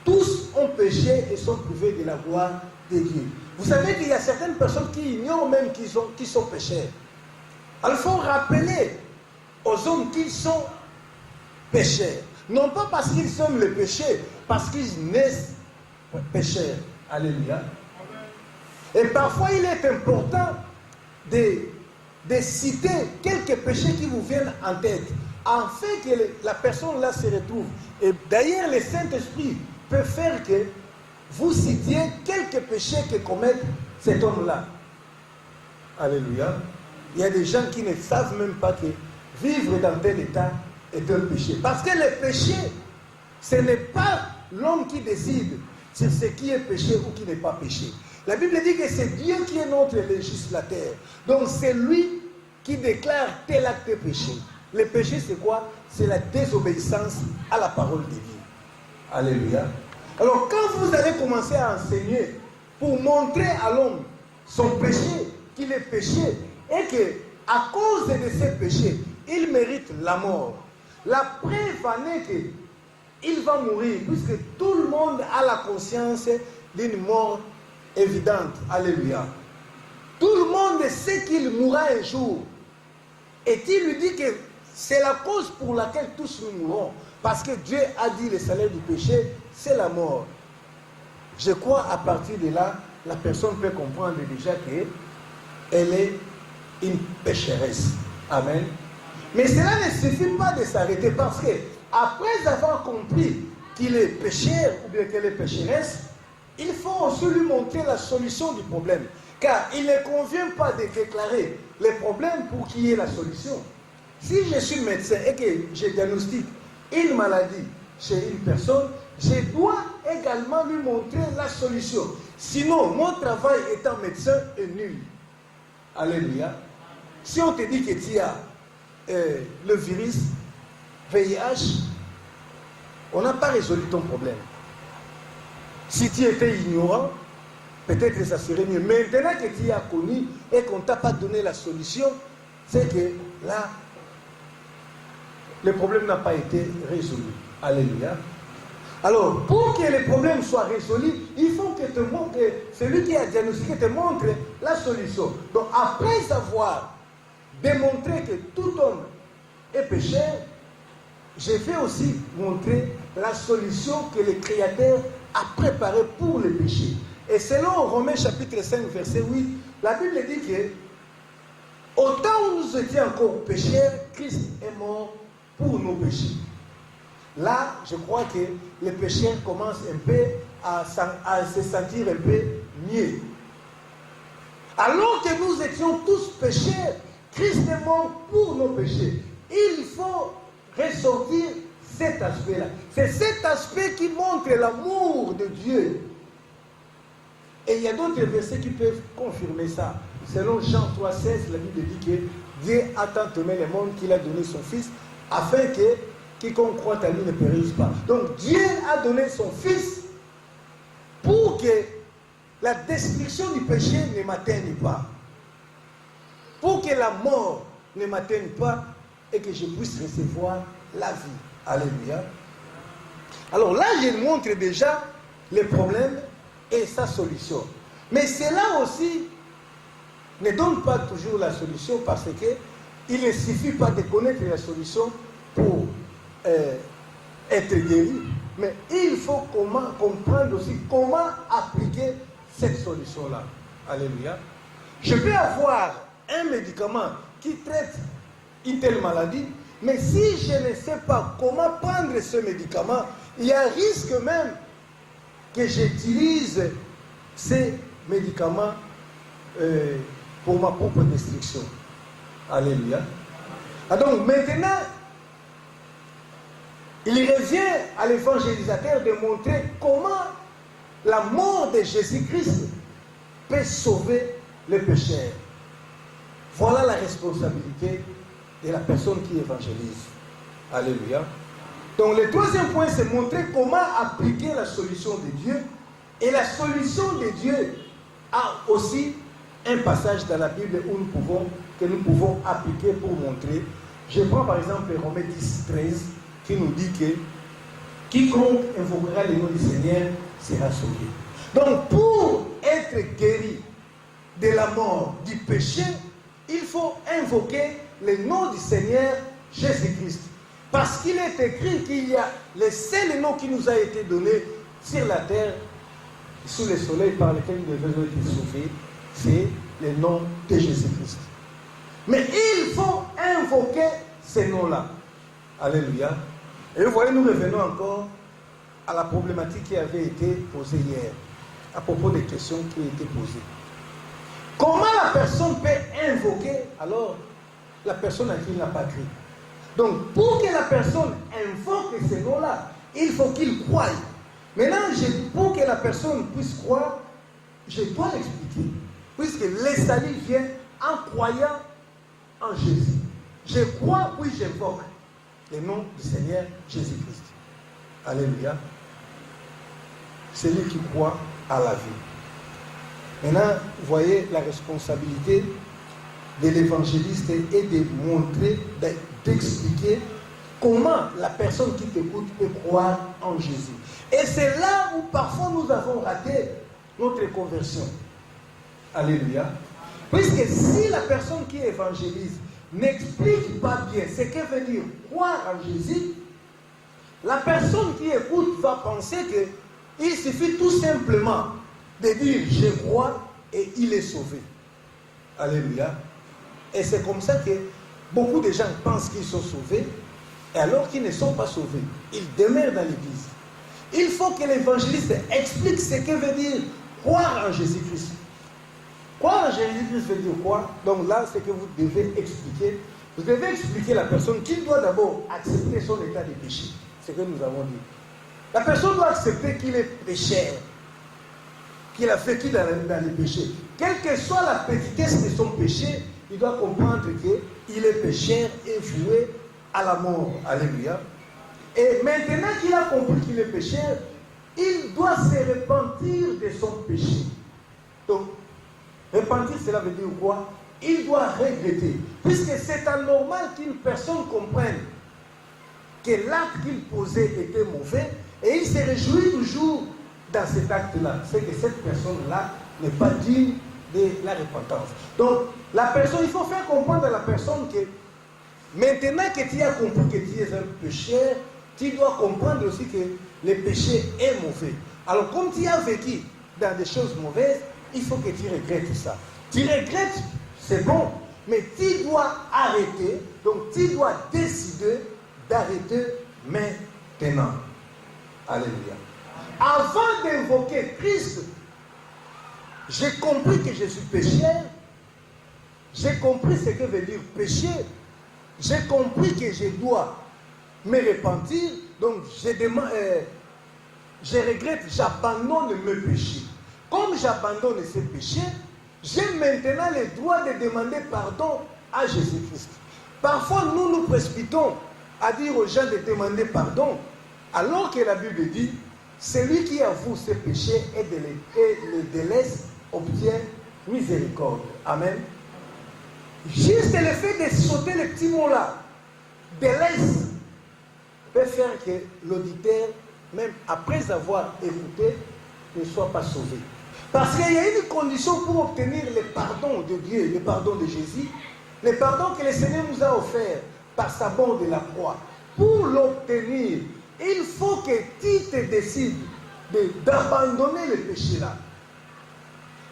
tous ont péché et sont privés de la gloire de Dieu. Vous savez qu'il y a certaines personnes qui ignorent même qu'ils sont pécheurs. Alors, il faut rappeler aux hommes qu'ils sont pécheurs. Non pas parce qu'ils aiment le péché, parce qu'ils naissent pécheurs. Alléluia. Et parfois, il est important de citer quelques péchés qui vous viennent en tête, afin que la personne là se retrouve. Et d'ailleurs, le Saint-Esprit peut faire que vous citiez quelques péchés que commet cet homme-là. Alléluia. Il y a des gens qui ne savent même pas que vivre dans tel état est un péché. Parce que le péché, ce n'est pas l'homme qui décide sur ce qui est péché ou qui n'est pas péché. La Bible dit que c'est Dieu qui est notre législateur. Donc c'est lui qui déclare tel acte péché. Le péché, c'est quoi? C'est la désobéissance à la parole de Dieu. Alléluia. Alors quand vous allez commencer à enseigner pour montrer à l'homme son péché, qu'il est péché, et qu'à cause de ses péchés, il mérite la mort. La preuve en est qu'il va mourir, puisque tout le monde a la conscience d'une mort évidente. Alléluia. Tout le monde sait qu'il mourra un jour. Et il lui dit que C'est la cause pour laquelle tous nous mourrons. Parce que Dieu a dit le salaire du péché, c'est la mort. Je crois à partir de là, la personne peut comprendre déjà qu'elle est une pécheresse. Amen. Mais cela ne suffit pas de s'arrêter parce que après avoir compris qu'il est pécheur ou bien qu'elle est pécheresse, il faut aussi lui montrer la solution du problème. Car il ne convient pas de déclarer les problèmes pour qu'il y ait la solution. Si je suis médecin et que je diagnostique une maladie chez une personne, je dois également lui montrer la solution. Sinon, mon travail étant médecin est nul. Alléluia. Si on te dit que tu as le virus VIH, on n'a pas résolu ton problème. Si tu étais ignorant, peut-être que ça serait mieux. Maintenant que tu as connu et qu'on ne t'a pas donné la solution, c'est que là, le problème n'a pas été résolu. Alléluia. Alors, pour que le problème soit résolu, il faut que celui qui a diagnostiqué te montre la solution. Donc, après avoir démontré que tout homme est pécheur, je vais aussi montrer la solution que le Créateur a préparée pour le péché. Et selon Romains chapitre 5, verset 8, la Bible dit que au temps où nous étions encore pécheurs, Christ est mort pour nos péchés. Là, je crois que les pécheurs commencent un peu à se sentir un peu mieux. Alors que nous étions tous pécheurs, Christ est mort pour nos péchés. Il faut ressortir cet aspect-là. C'est cet aspect qui montre l'amour de Dieu. Et il y a d'autres versets qui peuvent confirmer ça. Selon Jean 3,16, la Bible dit que Dieu a tant aimé le monde qu'il a donné son Fils, afin que quiconque croit à lui ne périsse pas. Donc Dieu a donné son Fils pour que la destruction du péché ne m'atteigne pas. Pour que la mort ne m'atteigne pas et que je puisse recevoir la vie. Alléluia. Alors là, je montre déjà le problème et sa solution. Mais cela aussi ne donne pas toujours la solution parce qu'il ne suffit pas de connaître la solution pour être guéri. Mais il faut comprendre aussi comment appliquer cette solution-là. Alléluia. Je peux avoir un médicament qui traite une telle maladie, mais si je ne sais pas comment prendre ce médicament, il y a un risque même que j'utilise ces médicaments pour ma propre destruction. Alléluia. Donc maintenant, il revient à l'évangélisateur de montrer comment la mort de Jésus-Christ peut sauver les pécheurs. Voilà la responsabilité de la personne qui évangélise. Alléluia. Donc le troisième point, c'est montrer comment appliquer la solution de Dieu. Et la solution de Dieu a aussi un passage dans la Bible où nous pouvons appliquer pour montrer. Je prends par exemple Romains 10, 13, qui nous dit que quiconque invoquera le nom du Seigneur sera sauvé. Donc pour être guéri de la mort, du péché, il faut invoquer le nom du Seigneur Jésus-Christ. Parce qu'il est écrit qu'il y a le seul nom qui nous a été donné sur la terre, sous le soleil, par lequel nous devons être sauvés, c'est le nom de Jésus-Christ. Mais il faut invoquer ce nom-là. Alléluia. Et vous voyez, nous revenons encore à la problématique qui avait été posée hier, à propos des questions qui étaient posées. Comment la personne peut invoquer alors la personne à qui il n'a pas cru? Donc, pour que la personne invoque ce nom-là, il faut qu'il croie. Maintenant, pour que la personne puisse croire, je dois l'expliquer. Puisque le salut vient en croyant en Jésus. Je crois, puis j'invoque le nom du Seigneur Jésus-Christ. Alléluia. C'est lui qui croit à la vie. Maintenant, vous voyez la responsabilité de l'évangéliste est de montrer, d'expliquer comment la personne qui t'écoute peut croire en Jésus. Et c'est là où parfois nous avons raté notre conversion. Alléluia. Puisque si la personne qui évangélise n'explique pas bien ce que veut dire croire en Jésus, la personne qui écoute va penser qu'il suffit tout simplement de dire « je crois » et il est sauvé. Alléluia. Et c'est comme ça que beaucoup de gens pensent qu'ils sont sauvés, et alors qu'ils ne sont pas sauvés. Ils demeurent dans l'église. Il faut que l'évangéliste explique ce que veut dire croire en Jésus-Christ. Croire en Jésus-Christ veut dire quoi? Donc là, c'est que vous devez expliquer. Vous devez expliquer à la personne qu'il doit d'abord accepter son état de péché. C'est ce que nous avons dit. La personne doit accepter qu'il est pécheur, qu'il a vécu dans les péchés. Quelle que soit la petitesse de son péché, il doit comprendre qu'il est pécheur et voué à la mort. Alléluia. Et maintenant qu'il a compris qu'il est pécheur, il doit se repentir de son péché. Donc, repentir, cela veut dire quoi? Il doit regretter. Puisque c'est anormal qu'une personne comprenne que l'acte qu'il posait était mauvais et il se réjouit toujours dans cet acte-là. C'est que cette personne-là n'est pas digne de la repentance. Donc, la personne, il faut faire comprendre à la personne que maintenant que tu as compris que tu es un pécheur, tu dois comprendre aussi que le péché est mauvais. Alors, comme tu as vécu dans des choses mauvaises, il faut que tu regrettes ça. Tu regrettes, c'est bon, mais tu dois arrêter, donc tu dois décider d'arrêter maintenant. Alléluia. Avant d'invoquer Christ, j'ai compris que je suis pécheur, j'ai compris ce que veut dire péché, j'ai compris que je dois me repentir, donc je regrette, j'abandonne mes péchés. Comme j'abandonne ces péchés, j'ai maintenant le droit de demander pardon à Jésus-Christ. Parfois, nous précipitons à dire aux gens de demander pardon, alors que la Bible dit, celui qui avoue ses péchés et le délaisse obtient miséricorde. Amen. Juste le fait de sauter le petit mot là, délaisse, peut faire que l'auditeur, même après avoir écouté, ne soit pas sauvé. Parce qu'il y a une condition pour obtenir le pardon de Dieu, le pardon de Jésus, le pardon que le Seigneur nous a offert par sa mort de la croix. Pour l'obtenir, il faut que tu te décides d'abandonner le péché là.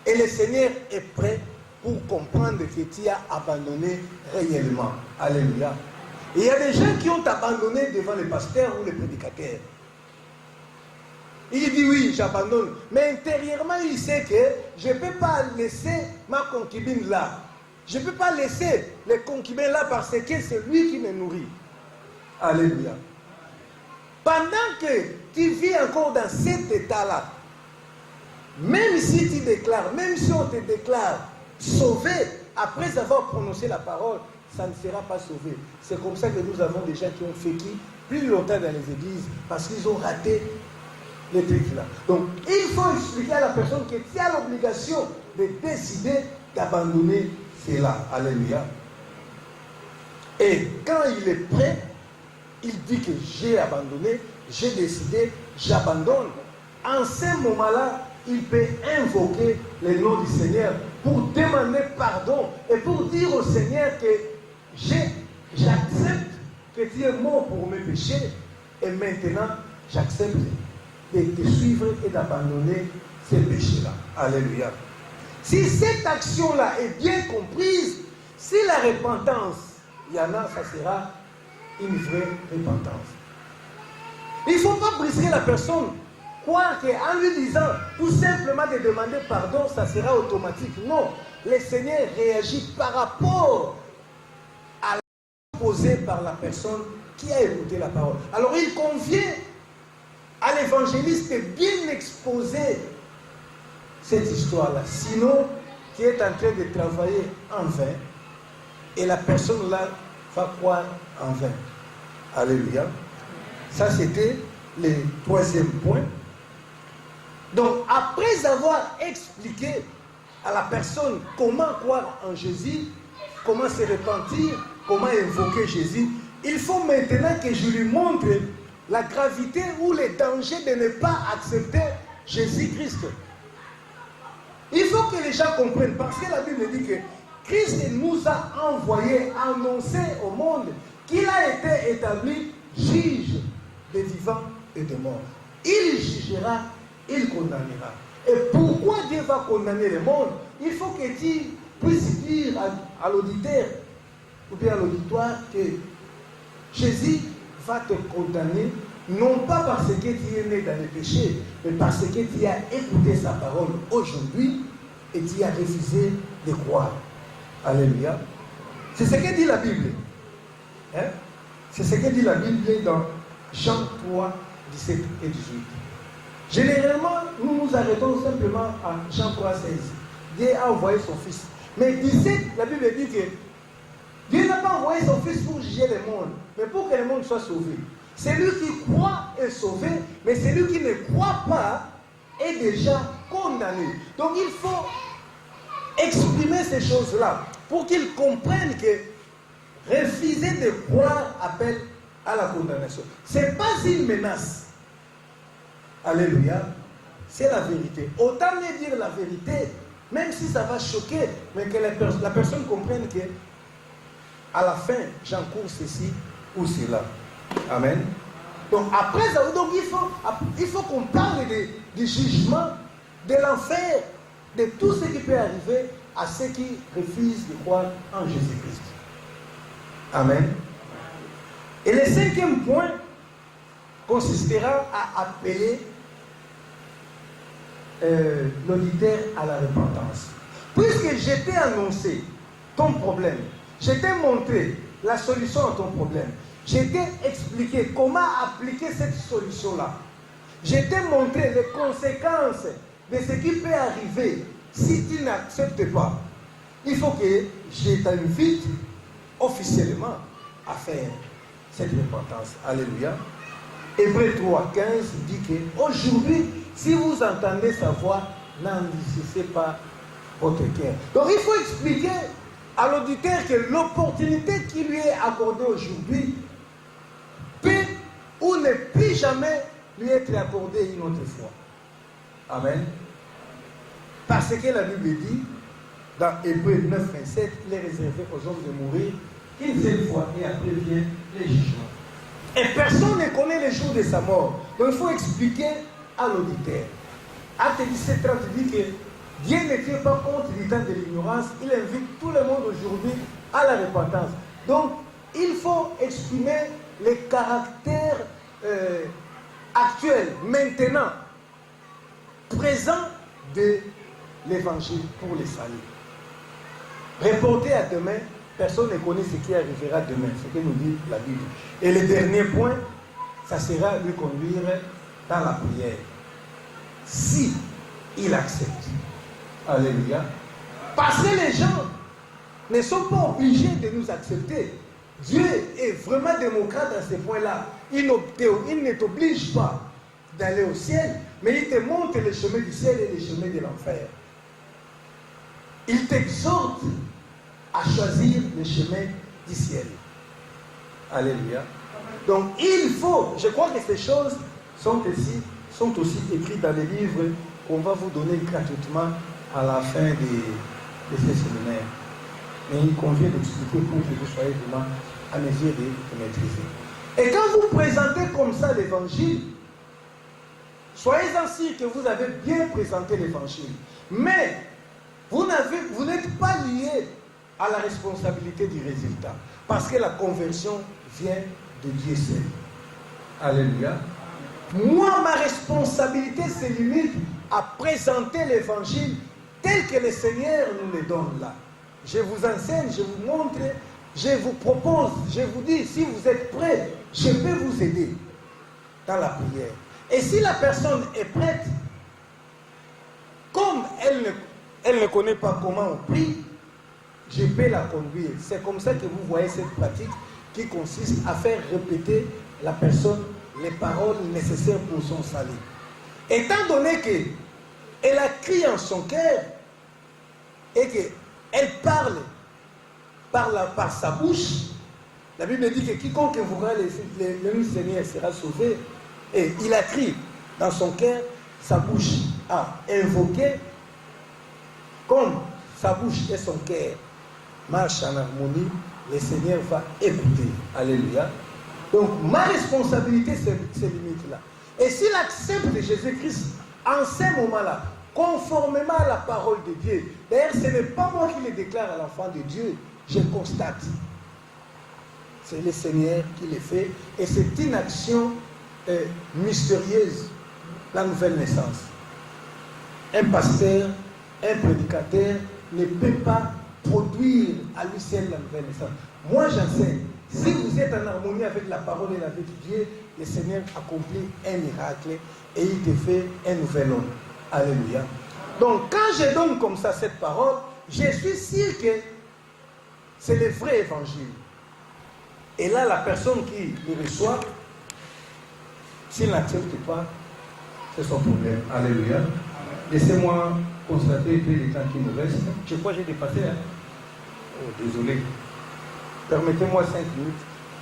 Et le Seigneur est prêt pour comprendre que tu as abandonné réellement. Alléluia. Et il y a des gens qui ont abandonné devant le pasteur ou le prédicateur. Il dit oui, j'abandonne. Mais intérieurement, il sait que je ne peux pas laisser ma concubine là. Je ne peux pas laisser le concubin là parce que c'est lui qui me nourrit. Alléluia. Pendant que tu vis encore dans cet état-là, même si tu déclares, même si on te déclare sauvé, après avoir prononcé la parole, ça ne sera pas sauvé. C'est comme ça que nous avons des gens qui ont vécu plus longtemps dans les églises parce qu'ils ont raté les trucs là. Donc, il faut expliquer à la personne que tu as l'obligation de décider d'abandonner cela. Alléluia. Et quand il est prêt, il dit que j'ai abandonné, j'ai décidé, j'abandonne. En ce moment-là, il peut invoquer le nom du Seigneur pour demander pardon et pour dire au Seigneur que j'accepte que tu es mort pour mes péchés et maintenant j'accepte de te suivre et d'abandonner ces péchés-là. Alléluia. Si cette action-là est bien comprise, si la repentance, il y en a, ça sera une vraie repentance. Il ne faut pas brusquer la personne, croire qu'en lui disant tout simplement de demander pardon, ça sera automatique. Non, le Seigneur réagit par rapport à la posée par la personne qui a écouté la parole. Alors il convient à l'évangéliste de bien exposer cette histoire-là. Sinon, tu es en train de travailler en vain et la personne-là va croire en vain. Alléluia. Ça, c'était le troisième point. Donc, après avoir expliqué à la personne comment croire en Jésus, comment se repentir, comment invoquer Jésus, il faut maintenant que je lui montre la gravité ou le danger de ne pas accepter Jésus-Christ. Il faut que les gens comprennent, parce que la Bible dit que Christ nous a envoyé annoncer au monde qu'il a été établi juge des vivants et des morts. Il jugera, il condamnera. Et pourquoi Dieu va condamner le monde? Il faut que tu puisses dire à l'auditeur ou bien à l'auditoire que Jésus va te condamner, non pas parce que tu es né dans le péché, mais parce que tu as écouté sa parole aujourd'hui et tu as refusé de croire. Alléluia. C'est ce que dit la Bible. Hein? C'est ce que dit la Bible dans Jean 3, 17 et 18. Généralement, nous nous arrêtons simplement à Jean 3, 16. Dieu a envoyé son Fils. Mais 17, la Bible dit que Dieu n'a pas envoyé son Fils pour juger le monde, mais pour que le monde soit sauvé. Celui qui croit est sauvé, mais celui qui ne croit pas est déjà condamné. Donc il faut exprimer ces choses-là pour qu'ils comprennent que refuser de croire appelle à la condamnation. Ce n'est pas une menace. Alléluia. C'est la vérité. Autant mieux dire la vérité, même si ça va choquer, mais que la personne comprenne que à la fin, j'encours ceci ou cela. Amen. Donc après, donc il faut qu'on parle du jugement, de l'enfer, de tout ce qui peut arriver à ceux qui refusent de croire en Jésus-Christ. Amen. Et le cinquième point consistera à appeler l'auditeur à la repentance. Puisque je t'ai annoncé ton problème, je t'ai montré la solution à ton problème, je t'ai expliqué comment appliquer cette solution-là, je t'ai montré les conséquences de ce qui peut arriver si tu n'acceptes pas, il faut que je t'invite officiellement à faire cette repentance. Alléluia. Hébreux 3, 15 dit qu'aujourd'hui, si vous entendez sa voix, n'endurcissez pas votre cœur. Donc il faut expliquer à l'auditeur que l'opportunité qui lui est accordée aujourd'hui peut ou ne peut jamais lui être accordée une autre fois. Amen. Parce que la Bible dit, dans Hébreux 9, 27, il est réservé aux hommes de mourir une seule fois et après vient le jugement. Et personne ne connaît le jour de sa mort. Donc il faut expliquer à l'auditeur. Acte 17, 30 dit que Dieu ne tient pas compte du temps de l'ignorance. Il invite tout le monde aujourd'hui à la repentance. Donc il faut exprimer les caractères actuels, maintenant, présents de l'évangile pour les saluts. Reporter à demain, personne ne connaît ce qui arrivera demain, ce que nous dit la Bible. Et le dernier point, ça sera lui conduire dans la prière. Si il accepte. Alléluia. Parce que les gens ne sont pas obligés de nous accepter. Dieu est vraiment démocrate à ce point-là. Il ne t'oblige pas d'aller au ciel, mais il te montre le chemin du ciel et le chemin de l'enfer. Il t'exhorte à choisir le chemin du ciel. Alléluia. Donc il faut, je crois que ces choses sont aussi écrites dans les livres qu'on va vous donner gratuitement à la fin de ces séminaires. Mais il convient d'expliquer pour que vous soyez vraiment à mesure de maîtriser. Et quand vous présentez comme ça l'évangile, soyez-en sûrs que vous avez bien présenté l'évangile. Mais vous n'êtes pas lié à la responsabilité du résultat. Parce que la conversion vient de Dieu seul. Alléluia. Moi, ma responsabilité se limite à présenter l'évangile tel que le Seigneur nous le donne là. Je vous enseigne, je vous montre, je vous propose, je vous dis, si vous êtes prêts, je peux vous aider dans la prière. Et si la personne est prête, comme elle ne connaît pas comment on prie, je peux la conduire. C'est comme ça que vous voyez cette pratique qui consiste à faire répéter la personne les paroles nécessaires pour son salut. Étant donné qu'elle a crié en son cœur et qu'elle parle par sa bouche, la Bible dit que quiconque invoquera le Seigneur sera sauvé. Et il a crié dans son cœur, sa bouche a invoqué, comme sa bouche et son cœur marche en harmonie, le Seigneur va écouter. Alléluia. Donc ma responsabilité se limite là. Et s'il accepte Jésus-Christ en ces moments-là, conformément à la parole de Dieu, d'ailleurs ce n'est pas moi qui le déclare à l'enfant de Dieu, je constate. C'est le Seigneur qui le fait et c'est une action mystérieuse, la nouvelle naissance. Un pasteur, un prédicateur ne peut pas produire à lui seul la nouvelle naissance. Moi j'enseigne, si vous êtes en harmonie avec la parole et la vie de Dieu, le Seigneur accomplit un miracle et il te fait un nouvel homme. Alléluia. Donc quand je donne comme ça cette parole, je suis sûr que c'est le vrai évangile. Et là, la personne qui le reçoit, s'il n'accepte pas, c'est son problème. Alléluia. Laissez-moi constater que les temps qui nous restent. Je crois que j'ai dépassé. Hein? Oh, désolé. Permettez-moi 5 minutes.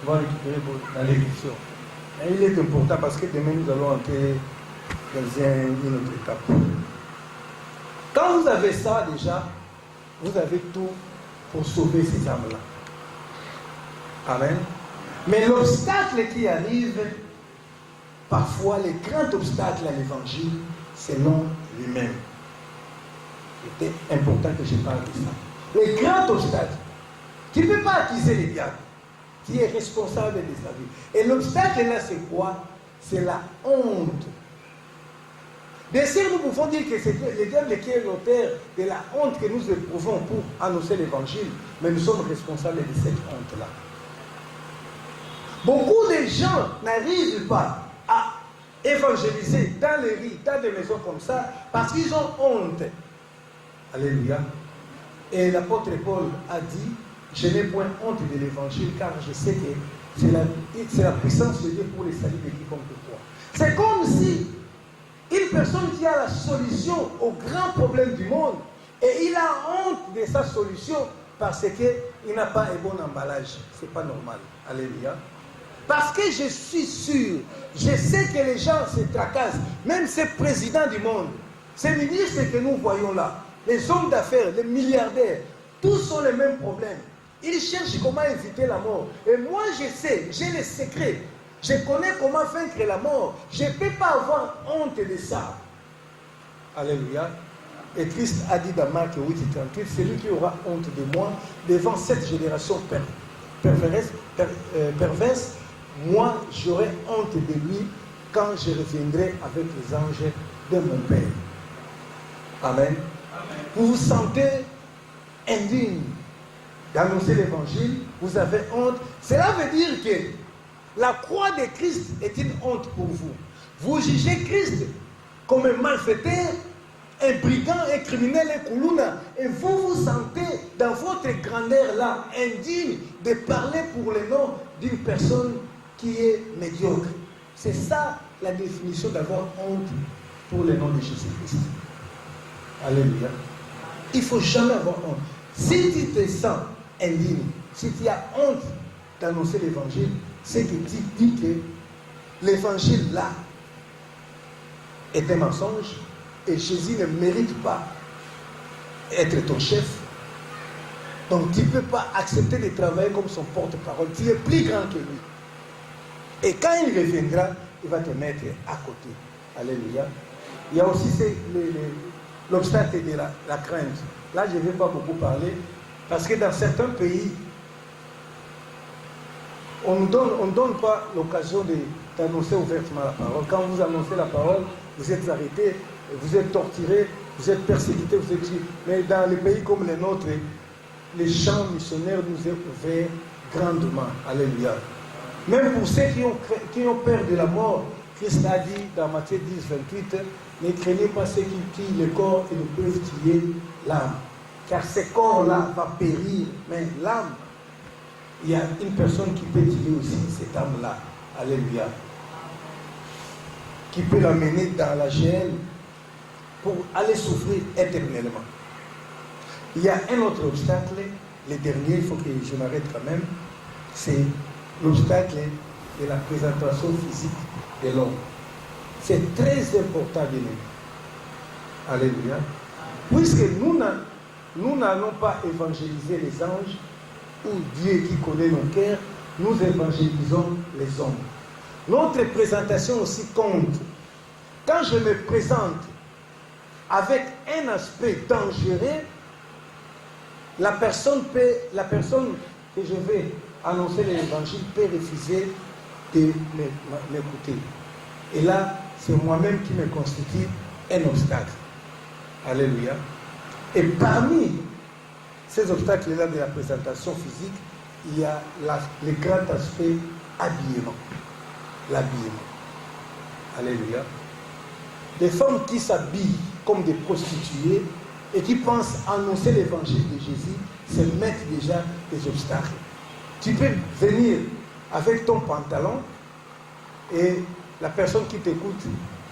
On va récupérer dans l'élection. Il est important parce que demain nous allons entrer dans une autre étape. Quand vous avez ça déjà, vous avez tout pour sauver ces âmes-là. Amen. Mais l'obstacle qui arrive, parfois les grands obstacles à l'évangile, c'est non lui-même. C'était important que je parle de ça. Les grands obstacles. Tu ne peux pas accuser les diables, qui est responsable de sa vie. Et l'obstacle là, c'est quoi? C'est la honte. Bien sûr, nous pouvons dire que c'est le diable qui est l'auteur de la honte que nous éprouvons pour annoncer l'évangile, mais nous sommes responsables de cette honte-là. Beaucoup de gens n'arrivent pas à évangéliser dans les rues, dans des maisons comme ça, parce qu'ils ont honte. Alléluia. Et l'apôtre Paul a dit, je n'ai point honte de l'évangile, car je sais que c'est la puissance de Dieu pour les saluts de quiconque croit. C'est comme si une personne qui a la solution au grand problème du monde, et il a honte de sa solution parce qu'il n'a pas un bon emballage. Ce n'est pas normal. Alléluia. Parce que je suis sûr, je sais que les gens se tracassent, même ces présidents du monde, ces ministres que nous voyons là, les hommes d'affaires, les milliardaires, tous ont les mêmes problèmes. Ils cherchent comment éviter la mort. Et moi je sais, j'ai les secrets. Je connais comment vaincre la mort. Je ne peux pas avoir honte de ça. Alléluia. Et Christ a dit dans Marc 8:38, celui qui aura honte de moi devant cette génération perverse, moi j'aurai honte de lui quand je reviendrai avec les anges de mon Père. Amen. Vous vous sentez indigne d'annoncer l'évangile, vous avez honte. Cela veut dire que la croix de Christ est une honte pour vous. Vous jugez Christ comme un malfaiteur, un brigand, un criminel, un koulouna. Et vous vous sentez dans votre grandeur là, indigne de parler pour le nom d'une personne qui est médiocre. C'est ça la définition d'avoir honte pour le nom de Jésus-Christ. Alléluia. Il ne faut jamais avoir honte. Si tu te sens indigne, si tu as honte d'annoncer l'évangile, c'est que tu dis que l'évangile là est un mensonge et Jésus ne mérite pas être ton chef. Donc tu ne peux pas accepter de travailler comme son porte-parole. Tu es plus grand que lui. Et quand il reviendra, il va te mettre à côté. Alléluia. Il y a aussi l'obstacle de la crainte. Là, je ne vais pas beaucoup parler, parce que dans certains pays, on ne donne pas l'occasion d'annoncer ouvertement la parole. Quand vous annoncez la parole, vous êtes arrêté, vous êtes torturé, vous êtes persécuté, vous êtes tué. Mais dans les pays comme les nôtres, les champs missionnaires nous ont ouverts grandement. Alléluia. Même pour ceux qui ont peur de la mort, Christ a dit dans Matthieu 10:28, ne craignez pas ceux qui tuent le corps et ne peuvent tuer l'âme. Car ce corps-là va périr, mais l'âme, il y a une personne qui peut tuer aussi cette âme-là. Alléluia. Qui peut l'amener dans la gêne pour aller souffrir éternellement. Il y a un autre obstacle, le dernier, il faut que je m'arrête quand même, c'est l'obstacle de la présentation physique de l'homme. C'est très important de nous. Alléluia. Puisque nous nous n'allons pas évangéliser les anges ou Dieu qui connaît nos cœurs, nous évangélisons les hommes. Notre présentation aussi compte. Quand je me présente avec un aspect dangereux, la personne que je vais annoncer l'évangile peut refuser de m'écouter. Et là, c'est moi-même qui me constitue un obstacle. Alléluia. Et parmi ces obstacles-là de la présentation physique, il y a le grand aspect habillement. L'habillement. Alléluia. Les femmes qui s'habillent comme des prostituées et qui pensent annoncer l'évangile de Jésus se mettent déjà des obstacles. Tu peux venir avec ton pantalon et la personne qui t'écoute,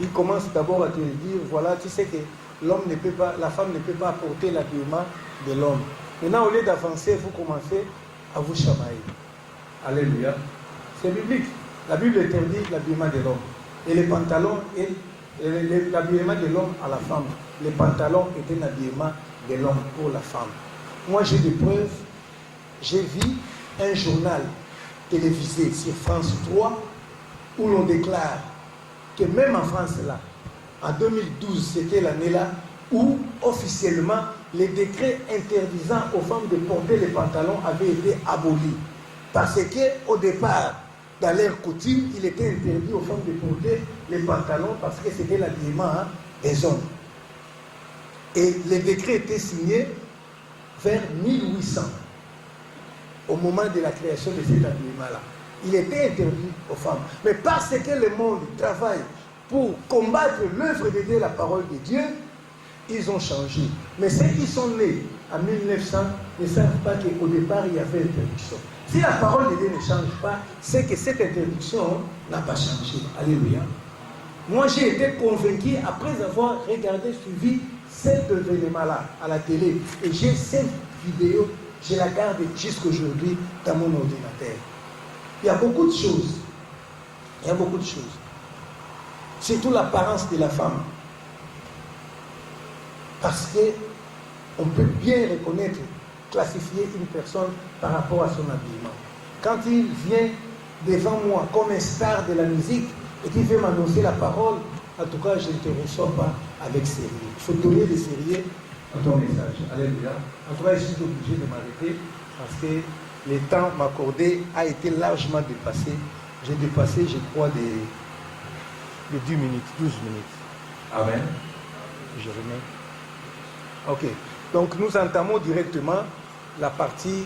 il commence d'abord à te dire, voilà, tu sais que l'homme ne peut pas, la femme ne peut pas apporter l'habillement de l'homme. Maintenant, au lieu d'avancer, vous commencez à vous chamailler. Alléluia. C'est biblique. La Bible interdit l'habillement de l'homme. Et les pantalons, l'habillement de l'homme à la femme. Les pantalons étaient un habillement de l'homme pour la femme. Moi, j'ai des preuves. J'ai vu un journal télévisé sur France 3 où l'on déclare que même en France, là, en 2012, c'était l'année-là où officiellement les décrets interdisant aux femmes de porter les pantalons avaient été abolis. Parce qu'au départ, dans leur coutume, il était interdit aux femmes de porter les pantalons parce que c'était l'habillement des hommes. Et les décrets étaient signés vers 1800, au moment de la création de cet habillement-là. Il était interdit aux femmes. Mais parce que le monde travaille pour combattre l'œuvre de Dieu, la parole de Dieu, ils ont changé. Mais ceux qui sont nés en 1900 ne savent pas qu'au départ, il y avait interdiction. Si la parole de Dieu ne change pas, c'est que cette interdiction n'a pas changé. Alléluia. Moi, j'ai été convaincu après avoir regardé, suivi cet événement-là à la télé. Et j'ai cette vidéo, je la garde jusqu'aujourd'hui dans mon ordinateur. Il y a beaucoup de choses. Il y a beaucoup de choses. Surtout l'apparence de la femme. Parce qu'on peut bien reconnaître, classifier une personne par rapport à son habillement. Quand il vient devant moi comme un star de la musique et qu'il veut m'annoncer la parole, en tout cas, je ne te reçois pas avec sérieux. Il faut donner des sérieux à ton message. Alléluia. En tout cas, je suis obligé de m'arrêter parce que le temps m'accordé a été largement dépassé. J'ai dépassé, je crois, de 10 minutes, 12 minutes. Amen. Je remets. Ok. Donc, nous entamons directement la partie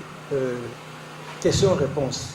questions-réponses.